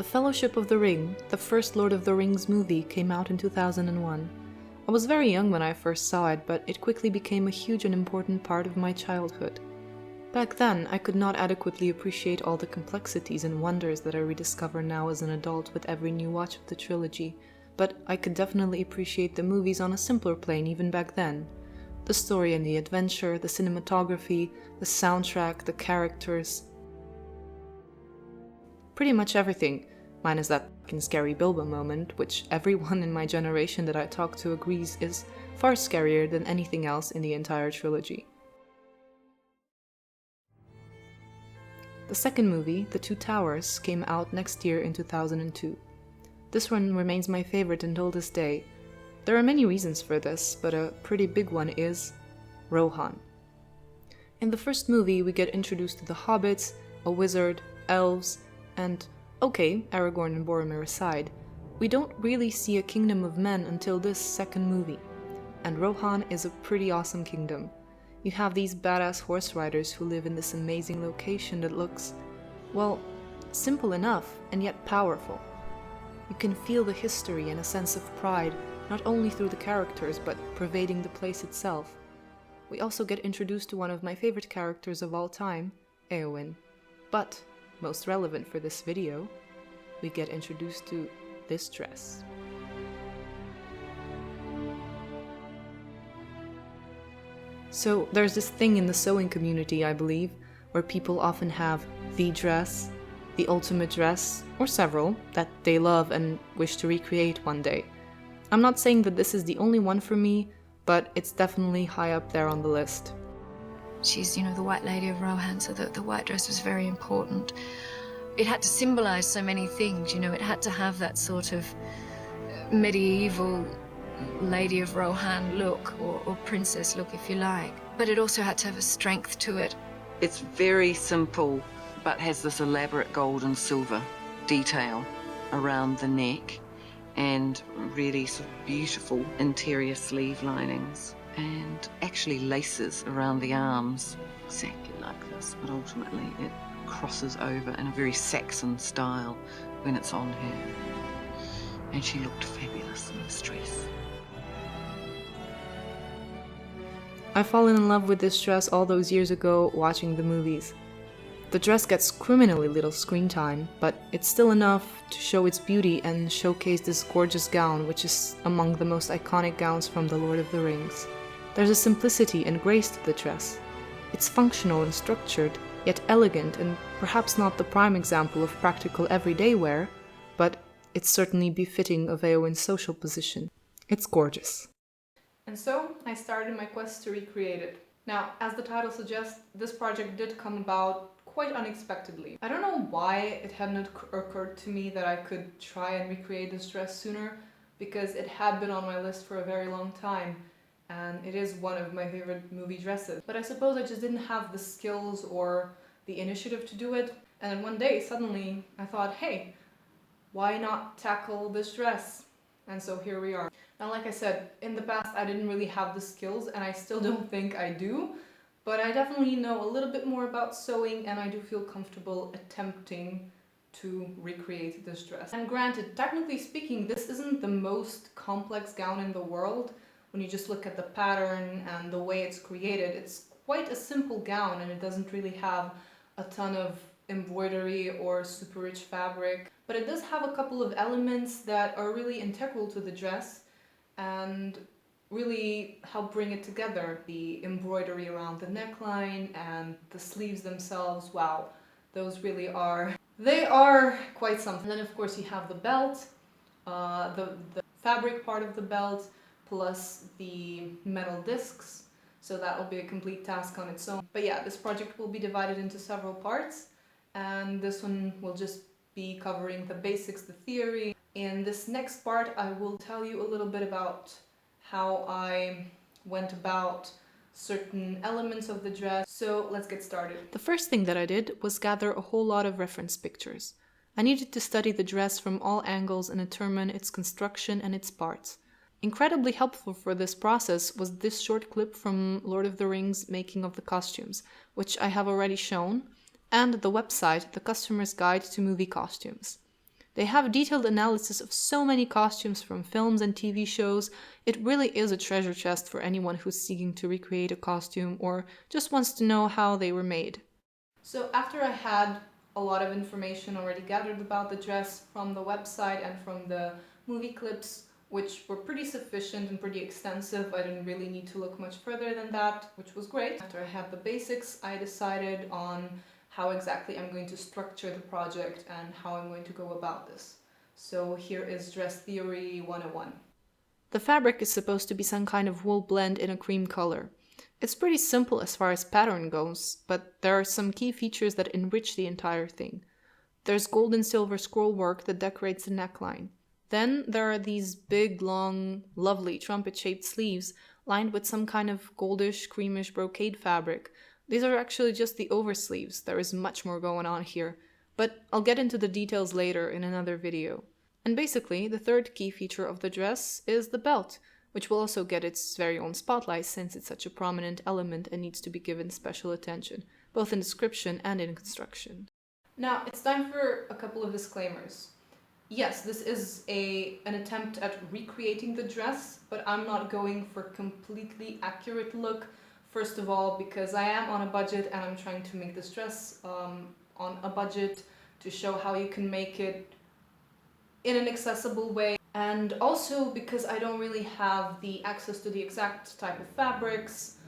The Fellowship of the Ring, the first Lord of the Rings movie, came out in 2001. I was very young when I first saw it, but it quickly became a huge and important part of my childhood. Back then, I could not adequately appreciate all the complexities and wonders that I rediscover now as an adult with every new watch of the trilogy, but I could definitely appreciate the movies on a simpler plane even back then. The story and the adventure, the cinematography, the soundtrack, the characters. Pretty much everything, minus that fucking scary Bilbo moment, which everyone in my generation that I talk to agrees is far scarier than anything else in the entire trilogy. The second movie, The Two Towers, came out next year in 2002. This one remains my favorite until this day. There are many reasons for this, but a pretty big one is Rohan. In the first movie, we get introduced to the hobbits, a wizard, elves, and, okay, Aragorn and Boromir aside, we don't really see a kingdom of men until this second movie. And Rohan is a pretty awesome kingdom. You have these badass horse riders who live in this amazing location that looks, well, simple enough and yet powerful. You can feel the history and a sense of pride, not only through the characters, but pervading the place itself. We also get introduced to one of my favorite characters of all time, Eowyn. But, most relevant for this video, we get introduced to this dress. So there's this thing in the sewing community, I believe, where people often have the dress, the ultimate dress, or several, that they love and wish to recreate one day. I'm not saying that this is the only one for me, but it's definitely high up there on the list. She's, the White Lady of Rohan, so the white dress was very important. It had to symbolize so many things, it had to have that sort of medieval Lady of Rohan look, or princess look, if you like. But it also had to have a strength to it. It's very simple, but has this elaborate gold and silver detail around the neck, and really sort of beautiful interior sleeve linings, and actually laces around the arms, exactly like this, but ultimately it crosses over in a very Saxon style when it's on her. And she looked fabulous in this dress. I fallen in love with this dress all those years ago watching the movies. The dress gets criminally little screen time, but it's still enough to show its beauty and showcase this gorgeous gown, which is among the most iconic gowns from The Lord of the Rings. There's a simplicity and grace to the dress. It's functional and structured, yet elegant, and perhaps not the prime example of practical everyday wear, but it's certainly befitting of Eowyn's social position. It's gorgeous. And so, I started my quest to recreate it. Now, as the title suggests, this project did come about quite unexpectedly. I don't know why it hadn't occurred to me that I could try and recreate this dress sooner, because it had been on my list for a very long time, and it is one of my favorite movie dresses. But I suppose I just didn't have the skills or the initiative to do it, and then one day, suddenly, I thought, hey, why not tackle this dress? And so here we are. Now, like I said, in the past I didn't really have the skills, and I still don't think I do, but I definitely know a little bit more about sewing, and I do feel comfortable attempting to recreate this dress. And granted, technically speaking, this isn't the most complex gown in the world. When you just look at the pattern and the way it's created, it's quite a simple gown, and it doesn't really have a ton of embroidery or super rich fabric. But it does have a couple of elements that are really integral to the dress and really help bring it together. The embroidery around the neckline and the sleeves themselves, wow, those really are, they are quite something. And then of course you have the belt, the fabric part of the belt, plus the metal discs, so that will be a complete task on its own. But yeah, this project will be divided into several parts, and this one will just be covering the basics, the theory. In this next part, I will tell you a little bit about how I went about certain elements of the dress. So let's get started. The first thing that I did was gather a whole lot of reference pictures. I needed to study the dress from all angles and determine its construction and its parts. Incredibly helpful for this process was this short clip from Lord of the Rings Making of the Costumes, which I have already shown, and the website The Customer's Guide to Movie Costumes. They have detailed analysis of so many costumes from films and TV shows. It really is a treasure chest for anyone who's seeking to recreate a costume or just wants to know how they were made. So after I had a lot of information already gathered about the dress from the website and from the movie clips, which were pretty sufficient and pretty extensive, I didn't really need to look much further than that, which was great. After I had the basics, I decided on how exactly I'm going to structure the project and how I'm going to go about this. So here is Dress Theory 101. The fabric is supposed to be some kind of wool blend in a cream color. It's pretty simple as far as pattern goes, but there are some key features that enrich the entire thing. There's gold and silver scroll work that decorates the neckline. Then there are these big, long, lovely trumpet-shaped sleeves lined with some kind of goldish, creamish brocade fabric. These are actually just the oversleeves. There is much more going on here, but I'll get into the details later in another video. And basically, the third key feature of the dress is the belt, which will also get its very own spotlight since it's such a prominent element and needs to be given special attention, both in description and in construction. Now, it's time for a couple of disclaimers. Yes, this is an attempt at recreating the dress, but I'm not going for completely accurate look. First of all, because I am on a budget and I'm trying to make this dress on a budget to show how you can make it in an accessible way. And also because I don't really have the access to the exact type of fabrics.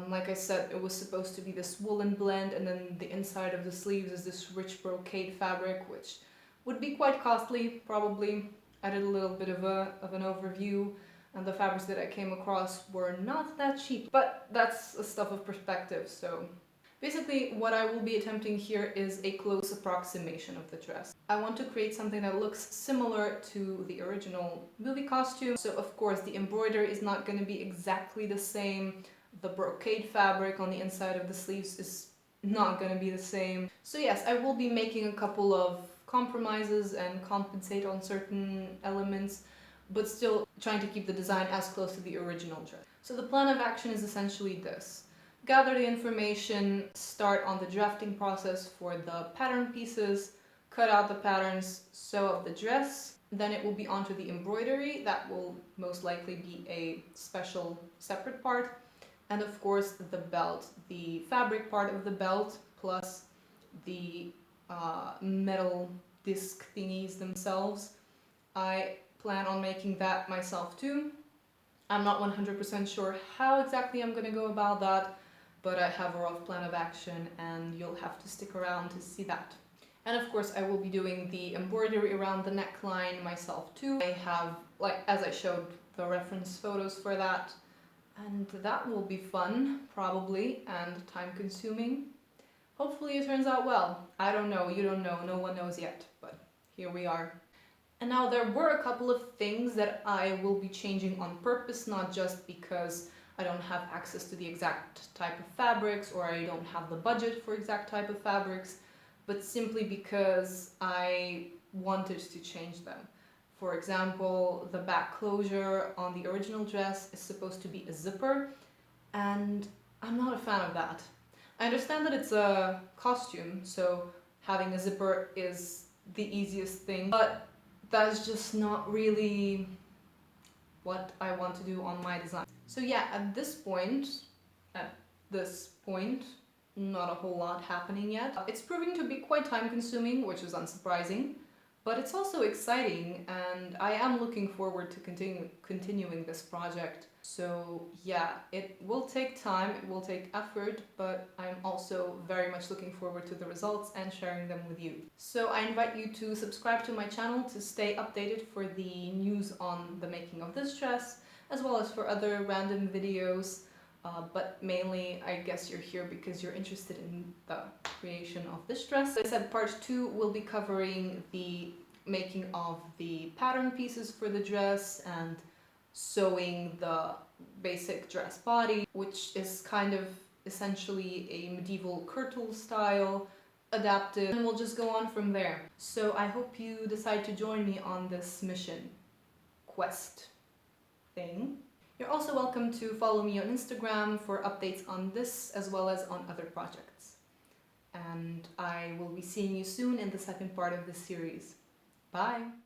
Like I said, it was supposed to be this woolen blend, and then the inside of the sleeves is this rich brocade fabric, which would be quite costly, probably. I did a little bit of an overview, and the fabrics that I came across were not that cheap, but that's a stuff of perspective. So basically what I will be attempting here is a close approximation of the dress. I want to create something that looks similar to the original movie costume. So of course the embroidery is not going to be exactly the same. The brocade fabric on the inside of the sleeves is not going to be the same. So yes, I will be making a couple of compromises and compensate on certain elements, but still trying to keep the design as close to the original dress. So the plan of action is essentially this. Gather the information, start on the drafting process for the pattern pieces, cut out the patterns, sew up the dress, then it will be onto the embroidery. That will most likely be a special separate part. And of course the belt, the fabric part of the belt plus the metal disc thingies themselves. I plan on making that myself too. I'm not 100% sure how exactly I'm going to go about that, but I have a rough plan of action and you'll have to stick around to see that. And of course I will be doing the embroidery around the neckline myself too. I have, like as I showed, the reference photos for that. And that will be fun, probably, and time-consuming. Hopefully it turns out well. I don't know, you don't know, no one knows yet, but here we are. And now there were a couple of things that I will be changing on purpose, not just because I don't have access to the exact type of fabrics or I don't have the budget for exact type of fabrics, but simply because I wanted to change them. For example, the back closure on the original dress is supposed to be a zipper, and I'm not a fan of that. I understand that it's a costume, so having a zipper is the easiest thing, but that's just not really what I want to do on my design. So yeah, at this point, not a whole lot happening yet. It's proving to be quite time-consuming, which is unsurprising. But it's also exciting, and I am looking forward to continuing this project. So yeah, it will take time, it will take effort, but I'm also very much looking forward to the results and sharing them with you. So I invite you to subscribe to my channel to stay updated for the news on the making of this dress, as well as for other random videos. But mainly, I guess you're here because you're interested in the creation of this dress. As I said, part 2 will be covering the making of the pattern pieces for the dress and sewing the basic dress body, which is kind of essentially a medieval kirtle style adapted, and we'll just go on from there. So I hope you decide to join me on this mission, quest thing. You're also welcome to follow me on Instagram for updates on this as well as on other projects. And I will be seeing you soon in the second part of this series. Bye!